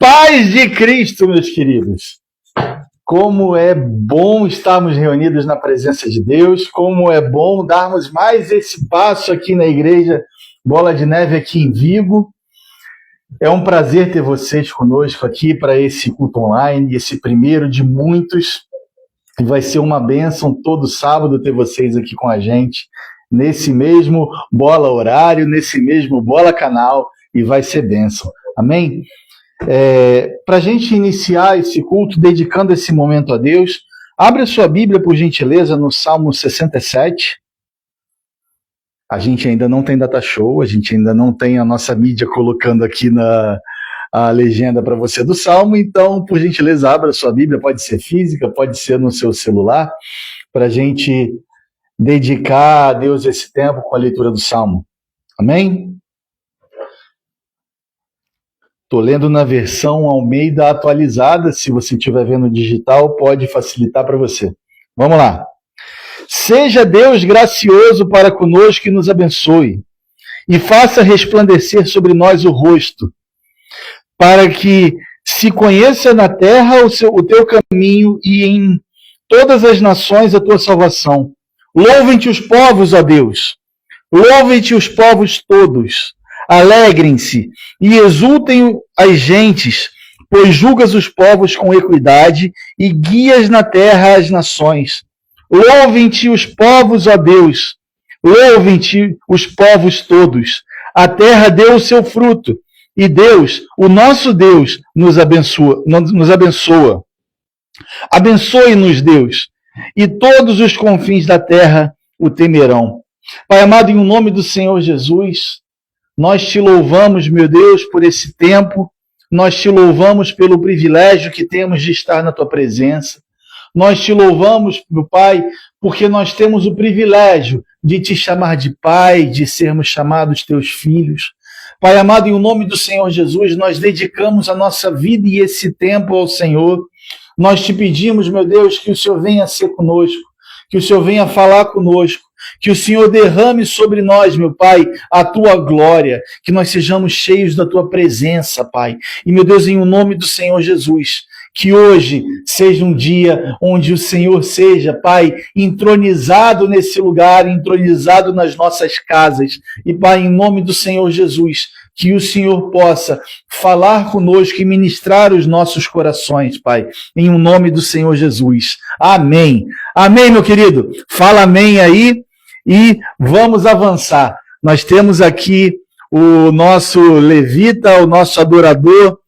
Paz de Cristo, meus queridos. Como é bom estarmos reunidos na presença de Deus, como é bom darmos mais esse passo aqui na igreja Bola de Neve aqui em Vigo. É um prazer ter vocês conosco aqui para esse culto online, esse primeiro de muitos. E vai ser uma bênção todo sábado ter vocês aqui com a gente, nesse mesmo Bola Horário, nesse mesmo Bola Canal, e vai ser bênção. Amém? Para a gente iniciar esse culto, dedicando esse momento a Deus, abre a sua Bíblia, por gentileza, no Salmo 67. A gente ainda não tem data show, a gente ainda não tem a nossa mídia colocando aqui a legenda para você do Salmo, então, por gentileza, abra a sua Bíblia, pode ser física, pode ser no seu celular, para a gente dedicar a Deus esse tempo com a leitura do Salmo. Amém? Estou lendo na versão Almeida atualizada, se você estiver vendo digital, pode facilitar para você. Vamos lá. Seja Deus gracioso para conosco e nos abençoe, e faça resplandecer sobre nós o rosto, para que se conheça na terra o teu caminho e em todas as nações a tua salvação. Louvem-te os povos, ó Deus, louvem-te os povos todos. Alegrem-se e exultem as gentes, pois julgas os povos com equidade e guias na terra as nações. Louvem-te os povos, ó Deus, louvem-te os povos todos. A terra deu o seu fruto, e Deus, o nosso Deus, nos abençoa. Abençoe-nos, Deus, e todos os confins da terra o temerão. Pai amado, em nome do Senhor Jesus, nós te louvamos, meu Deus, por esse tempo. Nós te louvamos pelo privilégio que temos de estar na tua presença. Nós te louvamos, meu Pai, porque nós temos o privilégio de te chamar de Pai, de sermos chamados teus filhos. Pai amado, em nome do Senhor Jesus, nós dedicamos a nossa vida e esse tempo ao Senhor. Nós te pedimos, meu Deus, que o Senhor venha ser conosco, que o Senhor venha falar conosco, que o Senhor derrame sobre nós, meu Pai, a tua glória, que nós sejamos cheios da tua presença, Pai. E, meu Deus, em nome do Senhor Jesus, que hoje seja um dia onde o Senhor seja, Pai, entronizado nesse lugar, entronizado nas nossas casas. E, Pai, em nome do Senhor Jesus, que o Senhor possa falar conosco e ministrar os nossos corações, Pai, em nome do Senhor Jesus. Amém. Amém, meu querido. Fala amém aí. E vamos avançar. Nós temos aqui o nosso levita, o nosso adorador,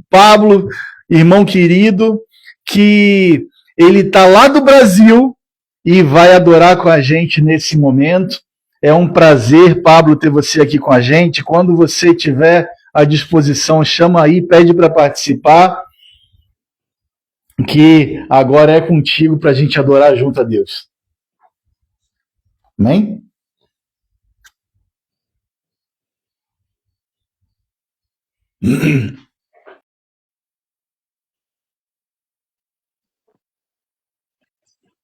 Pablo, irmão querido, que ele está lá do Brasil e vai adorar com a gente nesse momento. É um prazer, Pablo, ter você aqui com a gente. Quando você tiver à disposição, chama aí, pede para participar, que agora é contigo para a gente adorar junto a Deus. Amém?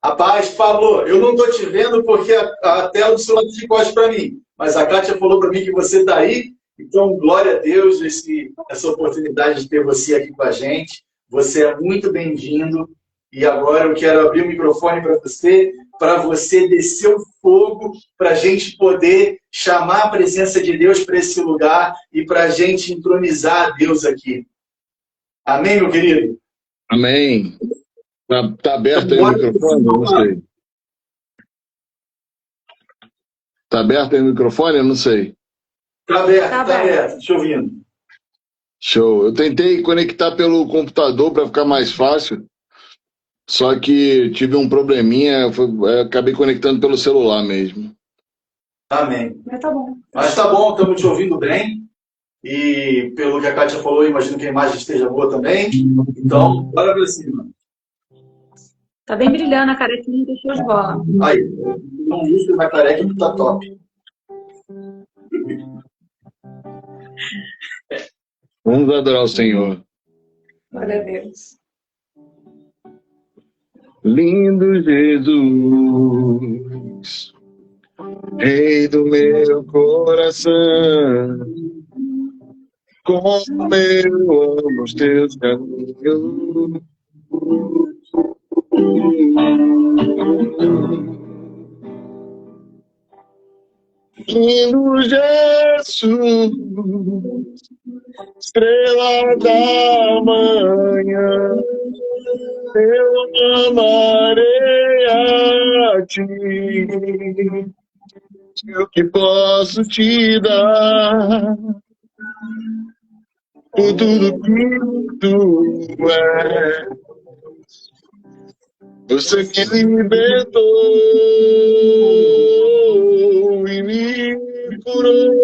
Rapaz, Pablo, eu não estou te vendo porque a tela do celular está de costas para mim, mas a Kátia falou para mim que você está aí, então glória a Deus essa oportunidade de ter você aqui com a gente. Você é muito bem-vindo e agora eu quero abrir o microfone para você descer o fogo, para a gente poder chamar a presença de Deus para esse lugar e para a gente entronizar a Deus aqui. Amém, meu querido? Amém. Tá aberto aí o microfone? Não sei. Tá aberto aí o microfone? Eu não sei. Tá aberto. Deixa eu vir. Show. Eu tentei conectar pelo computador para ficar mais fácil, só que tive um probleminha, acabei conectando pelo celular mesmo. Amém. Mas tá bom. Mas tá bom, estamos te ouvindo bem. E pelo que a Kátia falou, imagino que a imagem esteja boa também. Então, bora pra cima. Tá bem brilhando a carequinha, deixou de bola. Aí, não usa na careca que tá top. Vamos adorar o Senhor. Glória a Deus. Lindo Jesus, Rei do meu coração, Como eu amo os teus caminhos. Lindo Jesus, estrela da manhã, eu amarei a ti. O que posso te dar por tudo que tu és. Você me libertou e me curou.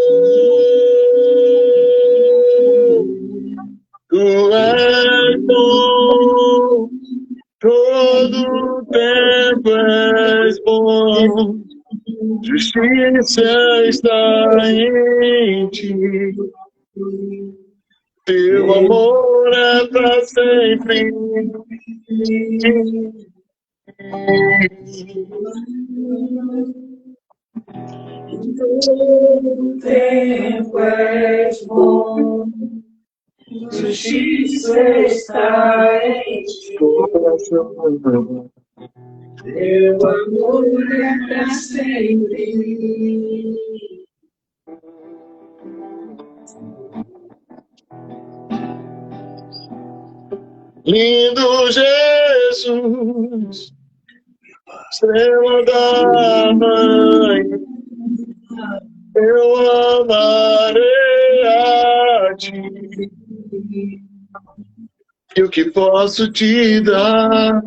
Tu és bom, todo tempo és bom. Justiça está em ti. Teu amor é para sempre. Todo tempo és bom, justiça está em ti. Teu amor é para sempre. Lindo Jesus, estrela da manhã, eu amarei a ti. E o que posso te dar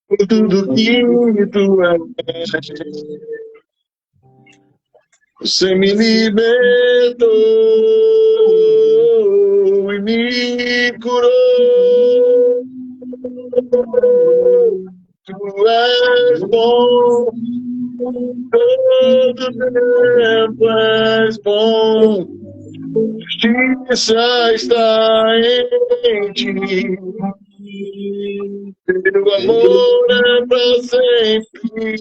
por tudo que tu és. Você me libertou e me curou. Tu és bom, todo tempo és bom. Justiça está em ti. Teu amor é para sempre.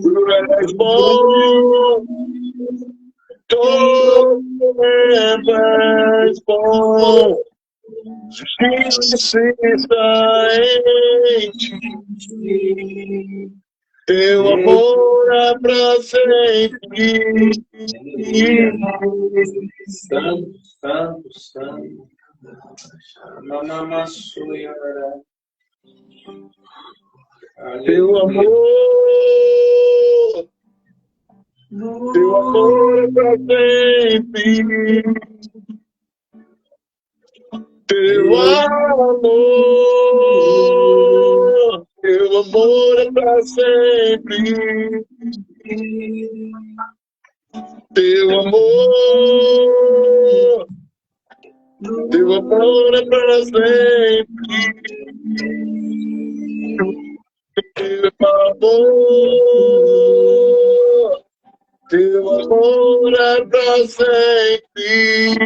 Tu és bom, todo tempo és bom. Justiça está em ti. Teu amor é para sempre. Santo, santo, santo. Mamamassuia. Teu amor é para sempre. Teu amor é para sempre. Teu amor é para sempre. Teu amor é para sempre.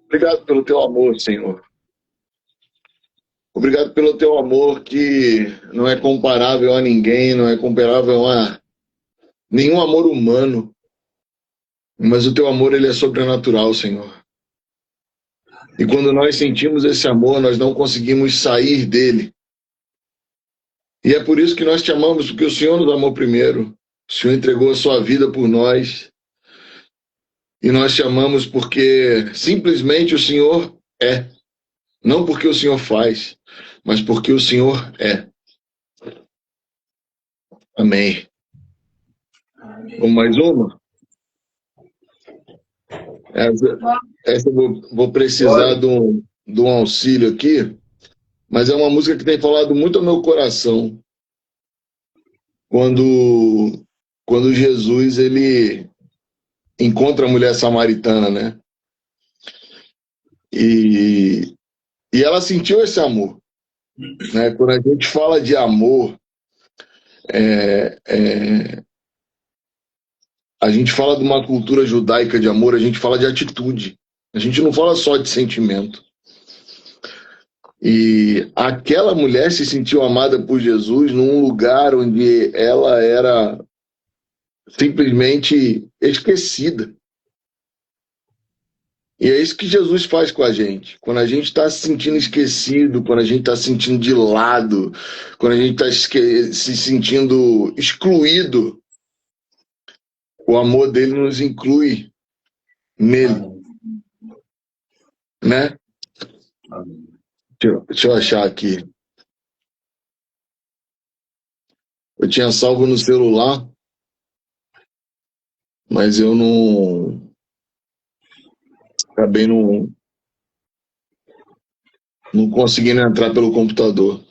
Obrigado pelo teu amor, Senhor. Obrigado pelo teu amor que não é comparável a ninguém, não é comparável a nenhum amor humano. Mas o teu amor, ele é sobrenatural, Senhor. E quando nós sentimos esse amor, nós não conseguimos sair dele. E é por isso que nós te amamos, porque o Senhor nos amou primeiro. O Senhor entregou a sua vida por nós. E nós te amamos porque simplesmente o Senhor é. Não porque o Senhor faz, mas porque o Senhor é. Amém. Vamos mais uma? Essa eu vou precisar de um auxílio aqui, mas é uma música que tem falado muito ao meu coração. Quando Jesus ele encontra a mulher samaritana, né? E ela sentiu esse amor, né? Quando a gente fala de amor, a gente fala de uma cultura judaica de amor, a gente fala de atitude. A gente não fala só de sentimento. E aquela mulher se sentiu amada por Jesus num lugar onde ela era simplesmente esquecida. E é isso que Jesus faz com a gente. Quando a gente está se sentindo esquecido, quando a gente está se sentindo de lado, quando a gente está se sentindo excluído, o amor dele nos inclui nele, né? Deixa eu achar aqui. Eu tinha salvo no celular, mas eu não... Acabei não conseguindo entrar pelo computador.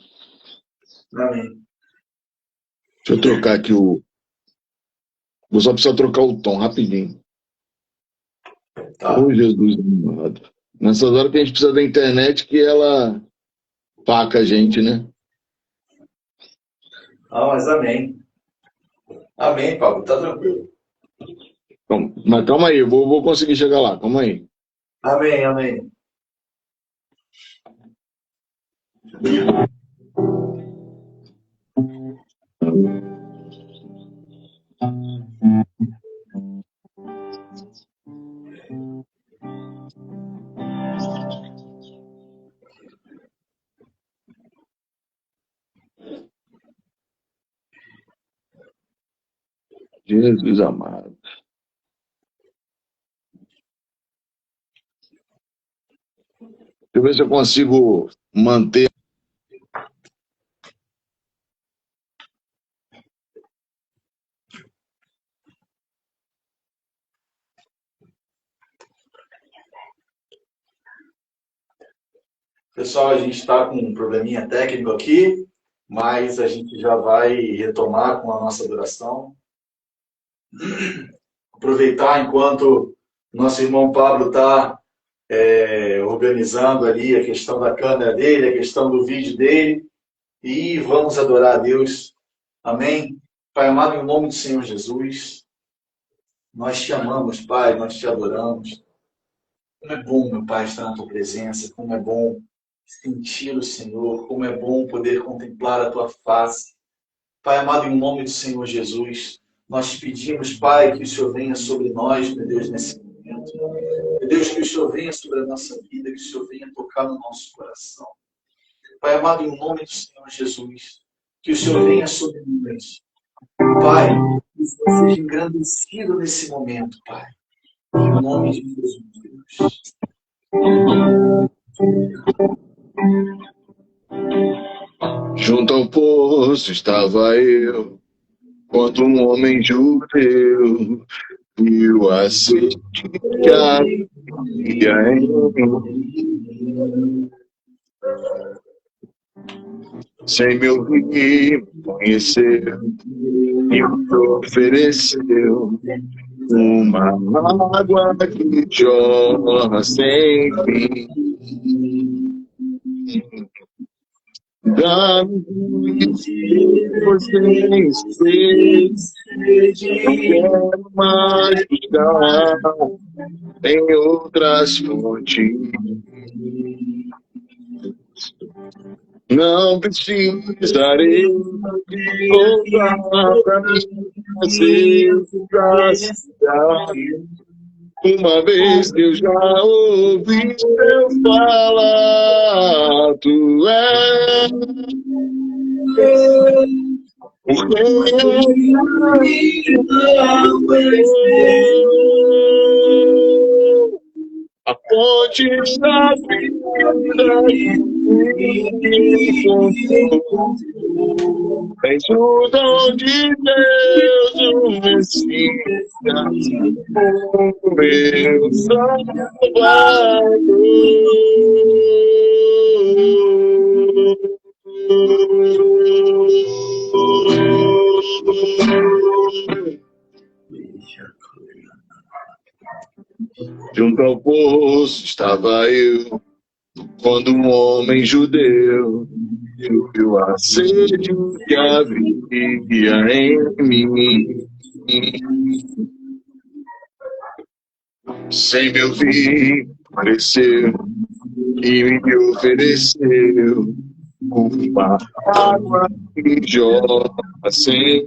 Amém. Deixa eu trocar aqui o... Vou só precisar trocar o tom rapidinho. Tá. Ô, Jesus amado. Nessas horas que a gente precisa da internet, que ela paca a gente, né? Ah, mas amém. Amém, Pablo, tá tranquilo. Mas calma aí, eu vou conseguir chegar lá, calma aí. Amém, amém. Jesus amado. Deixa eu ver se eu consigo manter. Pessoal, a gente está com um probleminha técnico aqui, mas a gente já vai retomar com a nossa adoração. Aproveitar enquanto nosso irmão Pablo está organizando ali a questão da câmera dele, a questão do vídeo dele, e vamos adorar a Deus. Amém? Pai amado, em nome do Senhor Jesus, nós te amamos, Pai, nós te adoramos. Como é bom, meu Pai, estar na tua presença, como é bom sentir o Senhor, como é bom poder contemplar a tua face. Pai amado, em nome do Senhor Jesus, nós te pedimos, Pai, que o Senhor venha sobre nós, meu Deus, nesse momento. Meu Deus, que o Senhor venha sobre a nossa vida, que o Senhor venha tocar no nosso coração. Pai amado, em nome do Senhor Jesus, que o Senhor venha sobre nós. Pai, que o Senhor seja engrandecido nesse momento, Pai. Em nome de Jesus, Deus. Junto ao poço estava eu, quando um homem judeu viu a sede que havia em mim. Sem me ouvir, conheceu e me ofereceu uma água que jorra sem fim. Dá-me vocês, não quero mais buscar em outras fontes. Não precisarei voltar para minha necessidade. Uma vez que eu já ouvi eu falar, tu és. Porque a fonte da vida és o dom de Deus, o Messias, o meu Salvador. Junto ao poço estava eu, quando um homem judeu viu a sede que havia em mim. Sem me ouvir, apareceu e me ofereceu uma água que jorra sem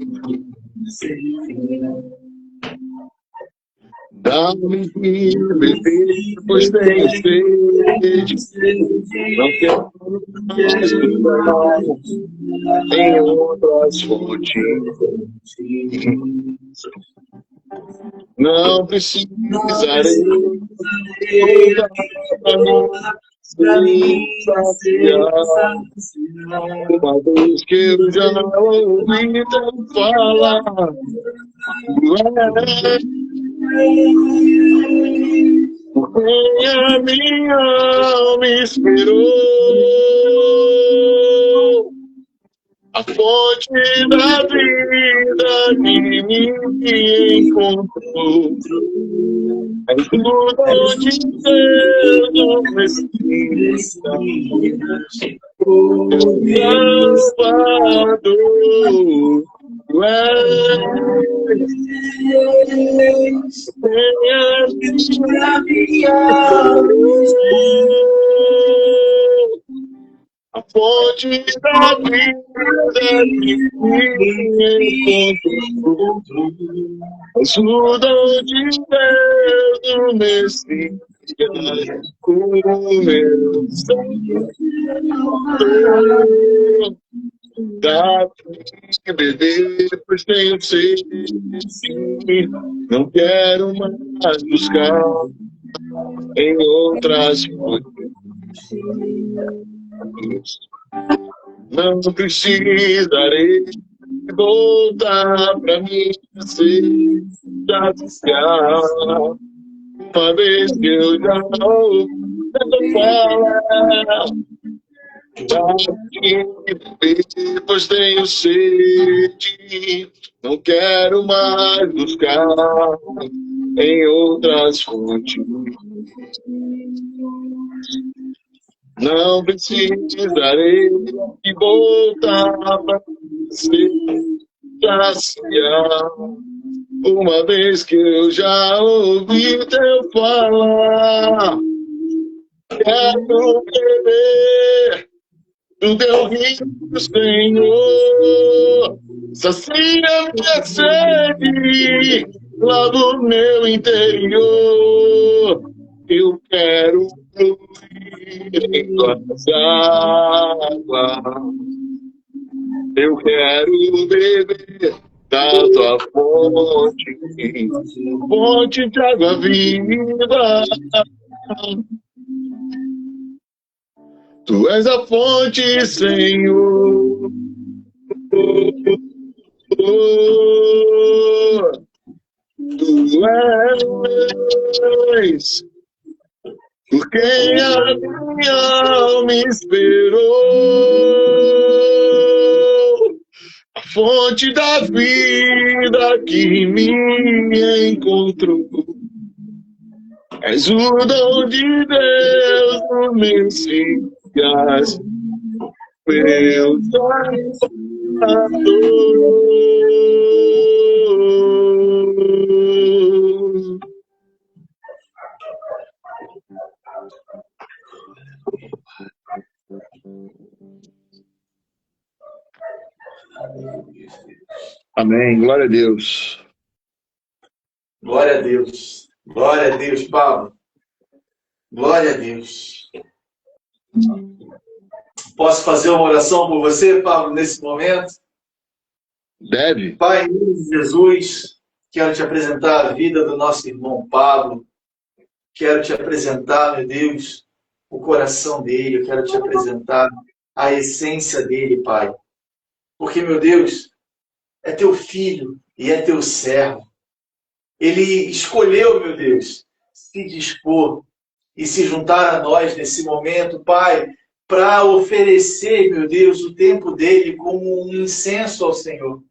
dá-me que beber, pois tenho sede. Não quero mais buscar em outras fontes. Não precisarei voltar para mim saciar. Uma vez que eu já ouvi tanto falar, porque a minha alma esperou a fonte da vida que me encontrou. É tudo onde Deus precisa, Salvador. A fonte da vida que me encontrou, ajuda de Deus no Messias, o meu Salvador. Dá pra beber, pois tenho sede, não quero mais buscar em outras fontes. Não precisarei voltar pra mim se saciar. Uma vez que eu já ouvi falar, pois tenho sede, não quero mais buscar em outras fontes. Não precisarei voltar para se saciar. Uma vez que eu já ouvi teu falar, quero beber do teu vinho, Senhor, sacia minha sede lá do meu interior. Eu quero fluir em tuas águas, eu quero beber da tua fonte, fonte de água viva. Tu és a fonte, Senhor. Tu és por quem a minha alma esperou. A fonte da vida que me encontrou. És o dom de Deus no Messias, meu Salvador. Amém. Glória a Deus. Glória a Deus. Glória a Deus, Pablo. Glória a Deus. Posso fazer uma oração por você, Pablo, nesse momento? Deve. Pai, em nome de Jesus, quero te apresentar a vida do nosso irmão Pablo. Quero te apresentar, meu Deus, o coração dele. Eu quero te apresentar a essência dele, Pai. Porque, meu Deus, é teu filho e é teu servo. Ele escolheu, meu Deus, se dispor e se juntar a nós nesse momento, Pai, para oferecer, meu Deus, o tempo dele como um incenso ao Senhor.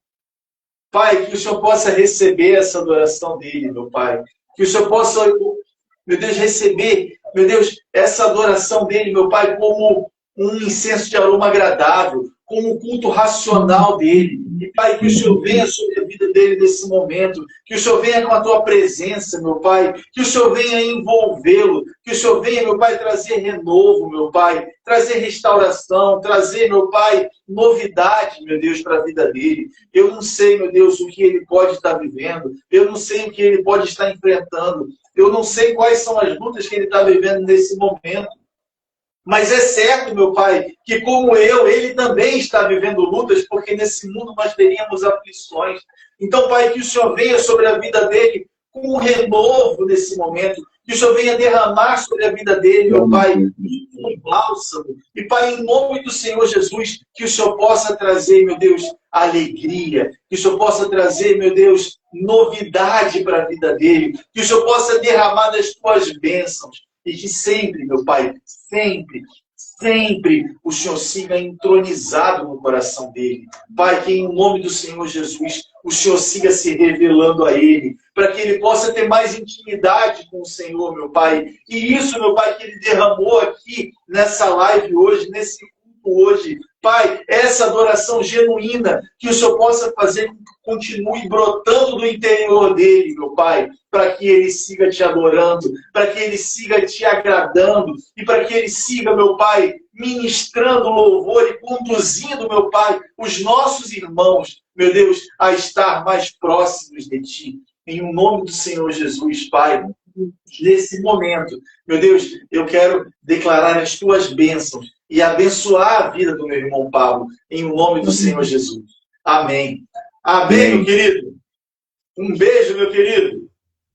Pai, que o Senhor possa receber essa adoração dele, meu Pai. Que o Senhor possa, meu Deus, receber, meu Deus, essa adoração dele, meu Pai, como um incenso de aroma agradável, como o culto racional dele. E, Pai, que o Senhor venha sobre a vida dele nesse momento, que o Senhor venha com a tua presença, meu Pai, que o Senhor venha envolvê-lo, que o Senhor venha, meu Pai, trazer renovo, meu Pai, trazer restauração, trazer, meu Pai, novidade, meu Deus, para a vida dele. Eu não sei, meu Deus, o que ele pode estar vivendo, eu não sei o que ele pode estar enfrentando, eu não sei quais são as lutas que ele está vivendo nesse momento. Mas é certo, meu Pai, que como eu, ele também está vivendo lutas, porque nesse mundo nós teríamos aflições. Então, Pai, que o Senhor venha sobre a vida dele com um renovo nesse momento. Que o Senhor venha derramar sobre a vida dele, meu Pai, um bálsamo. E, Pai, em nome do Senhor Jesus, que o Senhor possa trazer, meu Deus, alegria. Que o Senhor possa trazer, meu Deus, novidade para a vida dele. Que o Senhor possa derramar das tuas bênçãos. E que sempre, meu Pai, sempre o Senhor siga entronizado no coração dele. Pai, que em nome do Senhor Jesus, o Senhor siga se revelando a ele, para que ele possa ter mais intimidade com o Senhor, meu Pai. E isso, meu Pai, que ele derramou aqui nessa live hoje, nesse culto hoje. Pai, essa adoração genuína, que o Senhor possa fazer com que continue brotando do interior dele, meu Pai, para que ele siga te adorando, para que ele siga te agradando e para que ele siga, meu Pai, ministrando louvor e conduzindo, meu Pai, os nossos irmãos, meu Deus, a estar mais próximos de Ti. Em nome do Senhor Jesus, Pai, nesse momento, meu Deus, eu quero declarar as Tuas bênçãos e abençoar a vida do meu irmão Pablo, em nome do Senhor Jesus. Amém. Amém, meu querido. Um beijo, meu querido.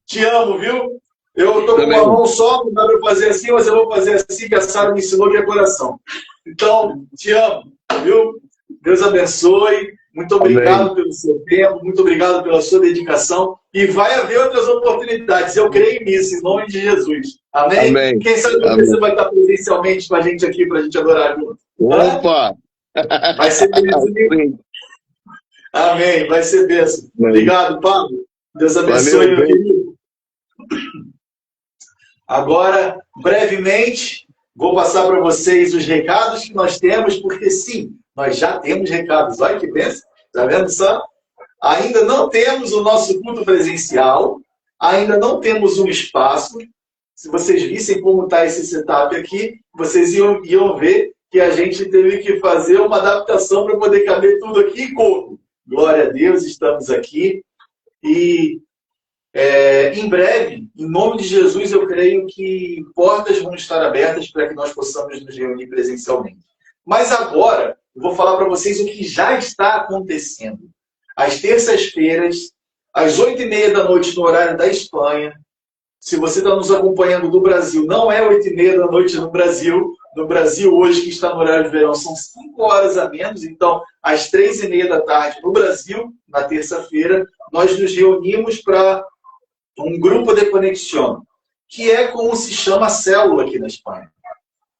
Te amo, viu? Eu estou com uma mão só, não dá para fazer assim, mas eu vou fazer assim, que a Sara me ensinou que é coração. Então, te amo, viu? Deus abençoe. Muito obrigado pelo seu tempo, muito obrigado pela sua dedicação. E vai haver outras oportunidades. Eu creio nisso, em nome de Jesus. Amém? Amém. Quem sabe você vai estar presencialmente com a gente aqui para a gente adorar junto. Opa! Vai ser bênção. Amém. Vai ser bênção. Obrigado, Pablo. Deus abençoe, meu querido. Agora, brevemente, vou passar para vocês os recados que nós temos, porque sim, nós já temos recados. Olha que bênção. Está vendo só? Ainda não temos o nosso culto presencial, ainda não temos um espaço. Se vocês vissem como está esse setup aqui, vocês iam ver que a gente teve que fazer uma adaptação para poder caber tudo aqui e como. Glória a Deus, estamos aqui. E em breve, em nome de Jesus, eu creio que portas vão estar abertas para que nós possamos nos reunir presencialmente. Mas agora, eu vou falar para vocês o que já está acontecendo. Às terças-feiras, às 8h30 da noite, no horário da Espanha. Se você está nos acompanhando do Brasil, não é 8h30 da noite no Brasil. No Brasil, hoje, que está no horário de verão, são 5 horas a menos. Então, às 3h30 da tarde, no Brasil, na terça-feira, nós nos reunimos para um grupo de conexão, que é como se chama a célula aqui na Espanha.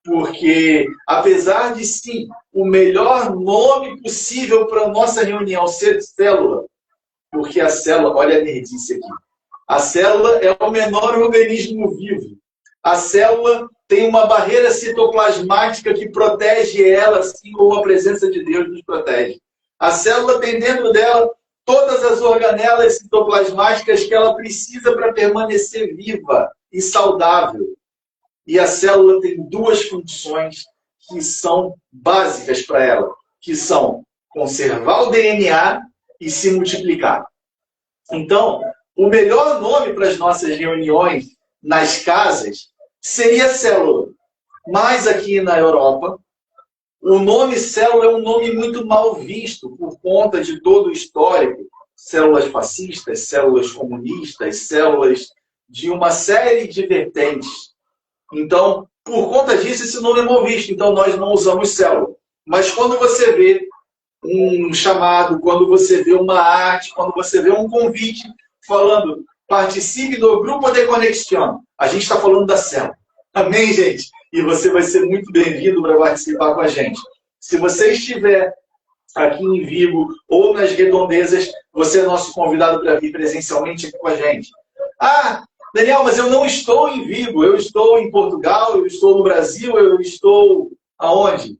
Porque, apesar de, sim, o melhor nome possível para a nossa reunião ser célula, porque a célula, olha a nerdice aqui, a célula é o menor organismo vivo. A célula tem uma barreira citoplasmática que protege ela, assim como a presença de Deus nos protege. A célula tem dentro dela todas as organelas citoplasmáticas que ela precisa para permanecer viva e saudável. E a célula tem duas funções que são básicas para ela, que são conservar o DNA e se multiplicar. Então, o melhor nome para as nossas reuniões nas casas seria célula. Mas aqui na Europa, o nome célula é um nome muito mal visto por conta de todo o histórico. Células fascistas, células comunistas, células de uma série de vertentes. Então, por conta disso, esse nome é mal visto. Então, nós não usamos célula. Mas quando você vê um chamado, quando você vê uma arte, quando você vê um convite falando, participe do grupo de conexão, a gente está falando da célula. Amém, gente? E você vai ser muito bem-vindo para participar com a gente. Se você estiver aqui em Vigo ou nas redondezas, você é nosso convidado para vir presencialmente aqui com a gente. Ah, Daniel, mas eu não estou em Vigo, eu estou em Portugal, eu estou no Brasil, eu estou aonde?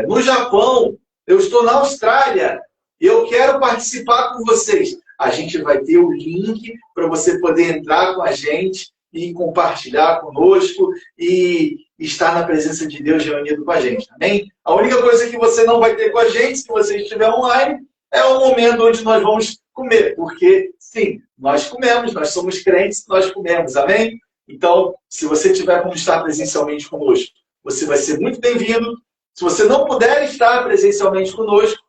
No no Japão, eu estou na Austrália, e eu quero participar com vocês. A gente vai ter o link para você poder entrar com a gente e compartilhar conosco e estar na presença de Deus reunido com a gente, amém? A única coisa que você não vai ter com a gente, se você estiver online, é o momento onde nós vamos comer, porque, sim, nós comemos, nós somos crentes, nós comemos, amém? Então, se você tiver como estar presencialmente conosco, você vai ser muito bem-vindo. Se você não puder estar presencialmente conosco,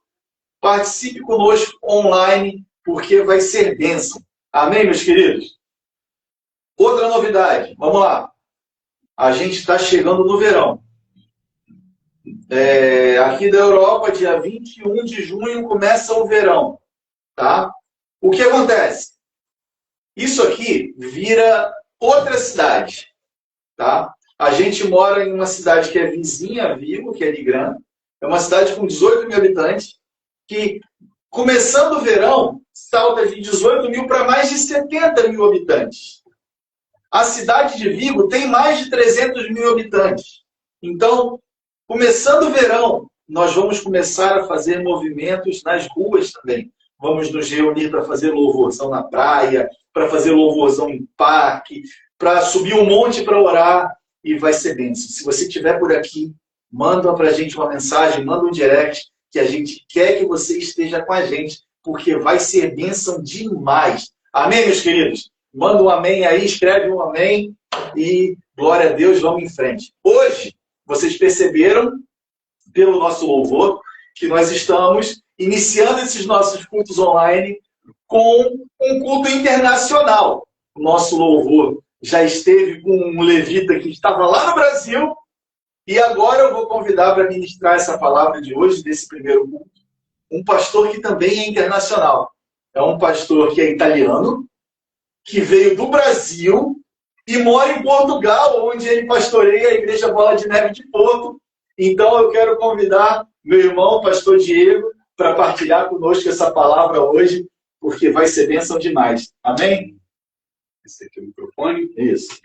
participe conosco online, porque vai ser bênção. Amém, meus queridos? Outra novidade, vamos lá. A gente está chegando no verão. Aqui da Europa, dia 21 de junho, começa o verão. Tá? O que acontece? Isso aqui vira outra cidade. Tá? A gente mora em uma cidade que é vizinha a Vigo, que é Ligrã. É uma cidade com 18 mil habitantes, que, começando o verão, salta de 18 mil para mais de 70 mil habitantes. A cidade de Vigo tem mais de 300 mil habitantes. Então, começando o verão, nós vamos começar a fazer movimentos nas ruas também. Vamos nos reunir para fazer louvorzão na praia, para fazer louvorzão em parque, para subir um monte para orar, e vai ser bênção. Se você estiver por aqui, manda para a gente uma mensagem, manda um direct, que a gente quer que você esteja com a gente, porque vai ser bênção demais. Amém, meus queridos? Manda um amém aí, escreve um amém e glória a Deus, vamos em frente. Hoje, vocês perceberam, pelo nosso louvor, que nós estamos iniciando esses nossos cultos online com um culto internacional. O nosso louvor já esteve com um levita que estava lá no Brasil e agora eu vou convidar para ministrar essa palavra de hoje, desse primeiro culto, um pastor que também é internacional. É um pastor que é italiano, que veio do Brasil e mora em Portugal, onde ele pastoreia a Igreja Bola de Neve de Porto. Então eu quero convidar meu irmão, pastor Diego, para partilhar conosco essa palavra hoje, porque vai ser bênção demais. Amém? Esse aqui é o microfone. Isso.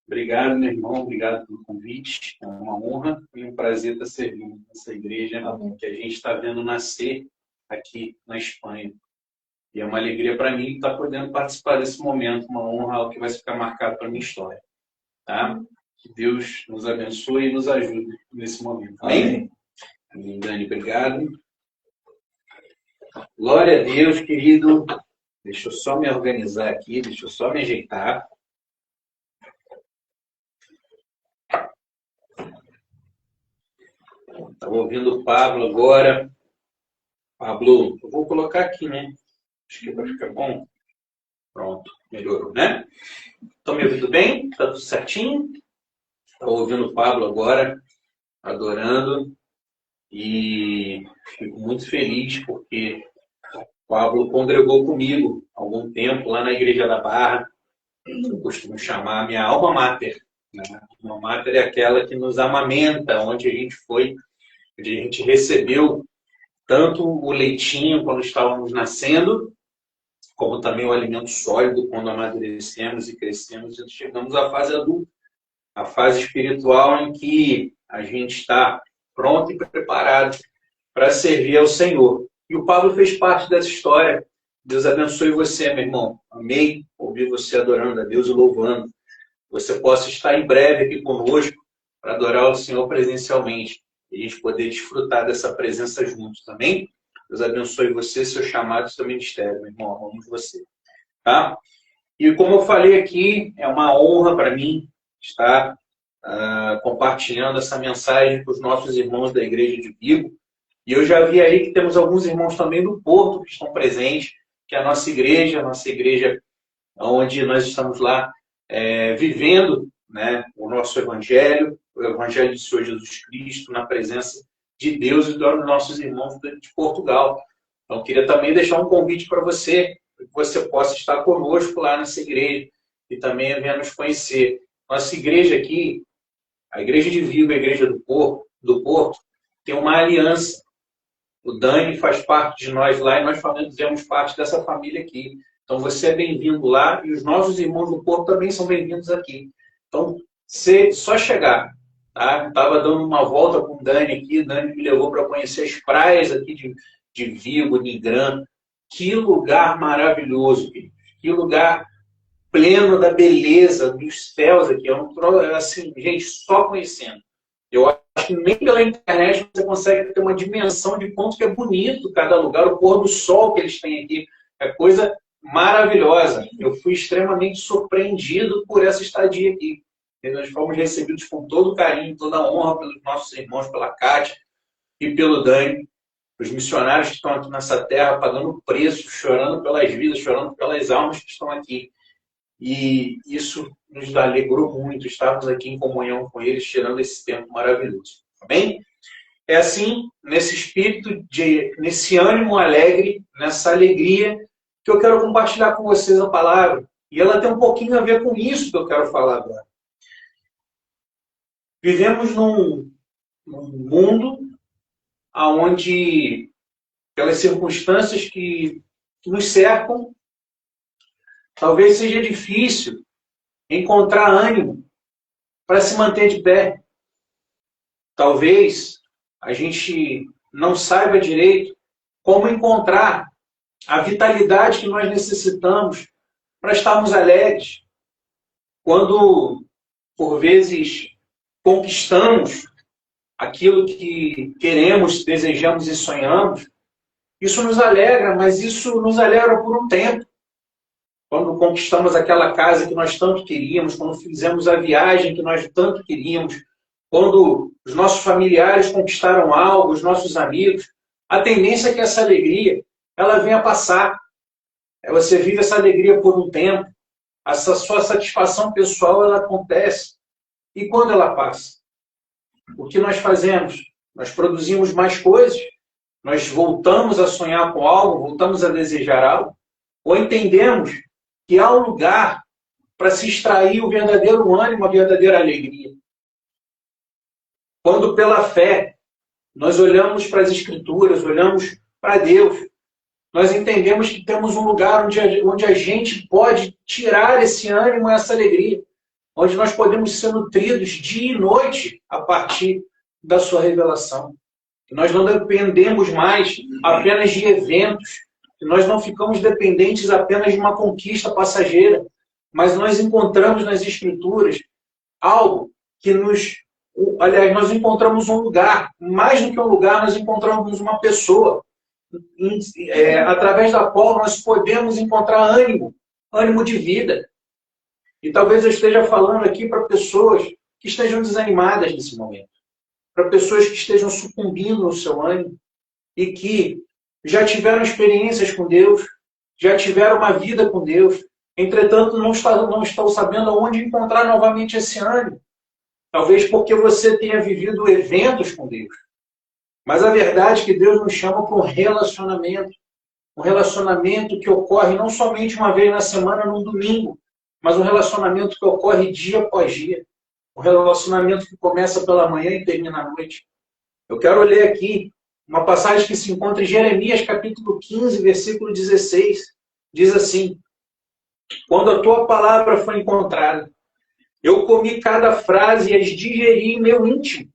Obrigado, meu irmão. Obrigado pelo convite. É uma honra e um prazer estar servindo essa igreja que a gente está vendo nascer aqui na Espanha. E é uma alegria para mim estar podendo participar desse momento, uma honra que vai ficar marcado para a minha história. Tá? Que Deus nos abençoe e nos ajude nesse momento. Amém? Amém, Dani, obrigado. Glória a Deus, querido. Deixa eu só me organizar aqui, deixa eu só me ajeitar. Estava ouvindo o Pablo agora. Pablo, eu vou colocar aqui, né? Acho que vai ficar bom. Pronto, melhorou, né? Estão me ouvindo bem? Está tudo certinho? Estava ouvindo o Pablo agora, adorando. E fico muito feliz porque o Pablo congregou comigo há algum tempo lá na Igreja da Barra. Eu costumo chamar a minha alma mater. Né? A alma mater é aquela que nos amamenta, onde a gente foi, onde a gente recebeu tanto o leitinho quando estávamos nascendo, como também o alimento sólido quando amadurecemos e crescemos e chegamos à fase adulta, a fase espiritual em que a gente está pronto e preparado para servir ao Senhor. E o Pablo fez parte dessa história. Deus abençoe você, meu irmão. Amei ouvir você adorando a Deus e louvando. Você possa estar em breve aqui conosco para adorar o Senhor presencialmente e a gente poder desfrutar dessa presença juntos, também. Deus abençoe você, seu chamado e seu ministério, meu irmão. Amamos você. Tá? E como eu falei aqui, é uma honra para mim estar compartilhando essa mensagem com os nossos irmãos da Igreja de Vigo. E eu já vi aí que temos alguns irmãos também do Porto que estão presentes, que é a nossa igreja onde nós estamos lá vivendo, né, o nosso Evangelho, o Evangelho do Senhor Jesus Cristo, na presença de Deus e dos nossos irmãos de Portugal. Então, eu queria também deixar um convite para você, que você possa estar conosco lá nessa igreja e também venha nos conhecer. Nossa igreja aqui, a Igreja de Vigo, a Igreja do Porto, tem uma aliança. O Dani faz parte de nós lá e nós fazemos parte dessa família aqui. Então, você é bem-vindo lá e os nossos irmãos do Porto também são bem-vindos aqui. Então, só chegar, Tá? Estava dando uma volta com o Dani aqui, o Dani me levou para conhecer as praias aqui de Vigo, Nigrã. Que lugar maravilhoso, querido. Que lugar pleno da beleza dos céus aqui. Assim, gente, só conhecendo. Eu acho que nem pela internet você consegue ter uma dimensão de quanto que é bonito cada lugar, o pôr do sol que eles têm aqui. É coisa maravilhosa. Eu fui extremamente surpreendido por essa estadia aqui. E nós fomos recebidos com todo carinho, toda a honra pelos nossos irmãos, pela Kátia e pelo Dani. Os missionários que estão aqui nessa terra pagando preço, chorando pelas vidas, chorando pelas almas que estão aqui. E isso nos alegrou muito, estarmos aqui em comunhão com eles, tirando esse tempo maravilhoso. Tá bem? É assim, nesse espírito, nesse ânimo alegre, nessa alegria, que eu quero compartilhar com vocês a palavra. E ela tem um pouquinho a ver com isso que eu quero falar agora. Vivemos num mundo onde, pelas circunstâncias que nos cercam, talvez seja difícil encontrar ânimo para se manter de pé. Talvez a gente não saiba direito como encontrar a vitalidade que nós necessitamos para estarmos alegres. Quando, por vezes, conquistamos aquilo que queremos, desejamos e sonhamos, isso nos alegra, mas isso nos alegra por um tempo. Quando conquistamos aquela casa que nós tanto queríamos, quando fizemos a viagem que nós tanto queríamos, quando os nossos familiares conquistaram algo, os nossos amigos, a tendência é que essa alegria ela venha passar. Você vive essa alegria por um tempo, essa sua satisfação pessoal ela acontece. E quando ela passa? O que nós fazemos? Nós produzimos mais coisas, nós voltamos a sonhar com algo, voltamos a desejar algo, ou entendemos que há um lugar para se extrair o verdadeiro ânimo, a verdadeira alegria. Quando pela fé nós olhamos para as Escrituras, olhamos para Deus, nós entendemos que temos um lugar onde a gente pode tirar esse ânimo, essa alegria, onde nós podemos ser nutridos dia e noite a partir da sua revelação. Que nós não dependemos mais apenas de eventos, que nós não ficamos dependentes apenas de uma conquista passageira, mas nós encontramos nas Escrituras algo que nós encontramos um lugar, mais do que um lugar, nós encontramos uma pessoa, através da qual nós podemos encontrar ânimo de vida. E talvez eu esteja falando aqui para pessoas que estejam desanimadas nesse momento, para pessoas que estejam sucumbindo no seu ânimo e que já tiveram experiências com Deus, já tiveram uma vida com Deus, entretanto não estão sabendo aonde encontrar novamente esse ânimo. Talvez porque você tenha vivido eventos com Deus. Mas a verdade é que Deus nos chama para um relacionamento que ocorre não somente uma vez na semana, num domingo, mas um relacionamento que ocorre dia após dia. Um relacionamento que começa pela manhã e termina à noite. Eu quero ler aqui uma passagem que se encontra em Jeremias, capítulo 15, versículo 16. Diz assim: quando a tua palavra foi encontrada, eu comi cada frase e as digeri em meu íntimo.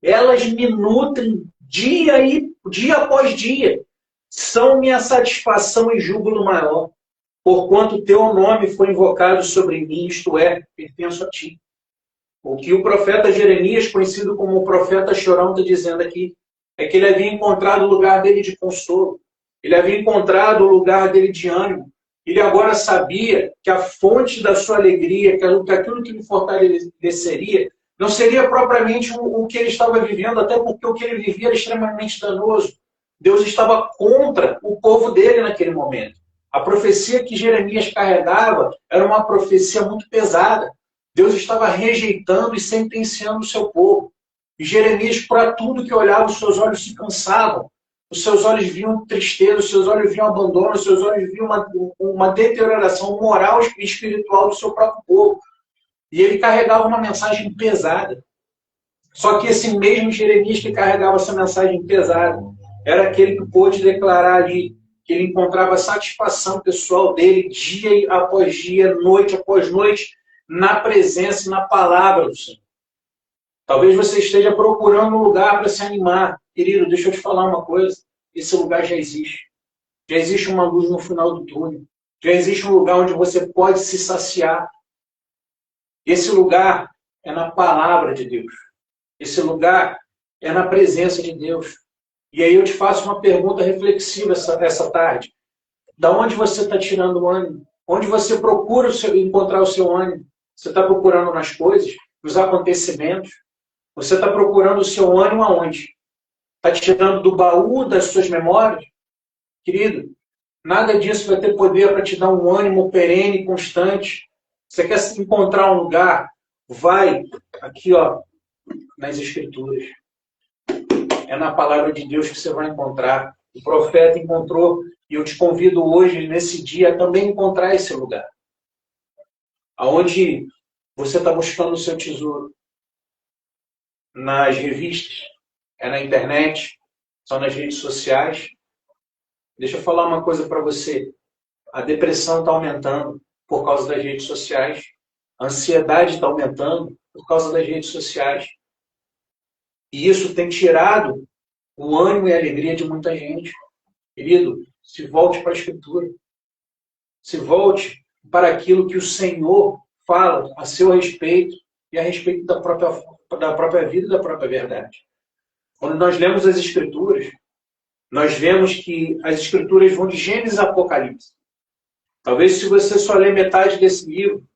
Elas me nutrem dia após dia. São minha satisfação e júbilo maior. Porquanto teu nome foi invocado sobre mim, isto é, pertenço a ti. O que o profeta Jeremias, conhecido como o profeta chorão, está dizendo aqui, é que ele havia encontrado o lugar dele de consolo. Ele havia encontrado o lugar dele de ânimo. Ele agora sabia que a fonte da sua alegria, que aquilo que lhe fortaleceria, não seria propriamente o que ele estava vivendo, até porque o que ele vivia era extremamente danoso. Deus estava contra o povo dele naquele momento. A profecia que Jeremias carregava era uma profecia muito pesada. Deus estava rejeitando e sentenciando o seu povo. E Jeremias, para tudo que olhava, os seus olhos se cansavam. Os seus olhos viam tristeza, os seus olhos viam abandono, os seus olhos viam uma deterioração moral e espiritual do seu próprio povo. E ele carregava uma mensagem pesada. Só que esse mesmo Jeremias que carregava essa mensagem pesada era aquele que pôde declarar ali que ele encontrava satisfação pessoal dele dia após dia, noite após noite, na presença e na palavra do Senhor. Talvez você esteja procurando um lugar para se animar. Querido, deixa eu te falar uma coisa. Esse lugar já existe. Já existe uma luz no final do túnel. Já existe um lugar onde você pode se saciar. Esse lugar é na palavra de Deus. Esse lugar é na presença de Deus. E aí eu te faço uma pergunta reflexiva essa tarde. Da onde você está tirando o ânimo? Onde você procura encontrar o seu ânimo? Você está procurando nas coisas, nos acontecimentos? Você está procurando o seu ânimo aonde? Está tirando do baú das suas memórias? Querido, nada disso vai ter poder para te dar um ânimo perene, constante. Você quer encontrar um lugar? Vai aqui, ó, nas Escrituras. É na palavra de Deus que você vai encontrar. O profeta encontrou, e eu te convido hoje, nesse dia, a também encontrar esse lugar. Aonde você está buscando o seu tesouro. Nas revistas, é na internet, são nas redes sociais. Deixa eu falar uma coisa para você. A depressão está aumentando por causa das redes sociais. A ansiedade está aumentando por causa das redes sociais. E isso tem tirado o ânimo e a alegria de muita gente. Querido, se volte para a Escritura. Se volte para aquilo que o Senhor fala a seu respeito e a respeito da própria vida e da própria verdade. Quando nós lemos as Escrituras, nós vemos que as Escrituras vão de Gênesis a Apocalipse. Talvez se você só ler metade desse livro,